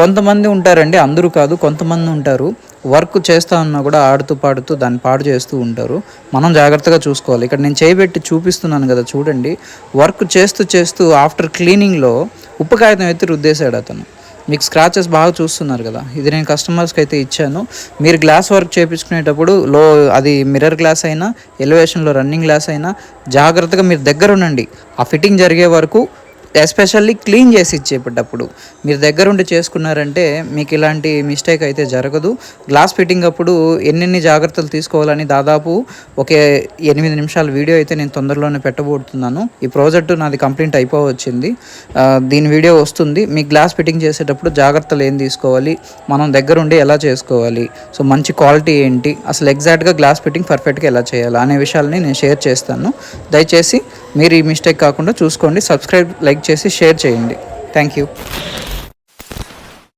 కొంతమంది ఉంటారండి, అందరూ కాదు, కొంతమంది ఉంటారు. వర్క్ చేస్తా ఉన్నా కూడా ఆడుతూ పాడుతూ దాన్ని పాడు చేస్తూ ఉంటారు. మనం జాగ్రత్తగా చూసుకోవాలి. ఇక్కడ నేను చేయబెట్టి చూపిస్తున్నాను కదా చూడండి. వర్క్ చేస్తూ చేస్తూ ఆఫ్టర్ క్లీనింగ్లో ఉప్పు కాగితం ఎత్తి రుద్దేశాడు అతను. మీకు స్క్రాచెస్ బాగా చూస్తున్నారు కదా. ఇది నేను కస్టమర్స్కి అయితే ఇచ్చాను. మీరు గ్లాస్ వర్క్ చేయించుకునేటప్పుడు అది మిర్రర్ గ్లాస్ అయినా, ఎలివేషన్లో రన్నింగ్ గ్లాస్ అయినా జాగ్రత్తగా మీరు దగ్గర ఉండండి. ఆ ఫిట్టింగ్ జరిగే వరకు, ఎస్పెషల్లీ క్లీన్ చేసి ఇచ్చేటప్పుడు మీరు దగ్గరుండి చేసుకున్నారంటే మీకు ఇలాంటి మిస్టేక్ అయితే జరగదు. గ్లాస్ ఫిట్టింగ్ అప్పుడు ఎన్నెన్ని జాగ్రత్తలు తీసుకోవాలని దాదాపు ఒక 8 నిమిషాల వీడియో అయితే నేను తొందరలోనే పెట్టబోతున్నాను. ఈ ప్రాజెక్టు నాది కంప్లీట్ అయిపోవచ్చింది. దీని వీడియో వస్తుంది. మీ గ్లాస్ ఫిట్టింగ్ చేసేటప్పుడు జాగ్రత్తలు ఏం తీసుకోవాలి, మనం దగ్గరుండి ఎలా చేసుకోవాలి, సో మంచి క్వాలిటీ ఏంటి, అసలు ఎగ్జాక్ట్గా గ్లాస్ ఫిట్టింగ్ పర్ఫెక్ట్గా ఎలా చేయాలి అనే విషయాలని నేను షేర్ చేస్తాను. దయచేసి మీరు ఈ మిస్టేక్ కాకుండా చూసుకోండి. సబ్స్క్రైబ్, లైక్ చేసి షేర్ చేయండి. Thank you.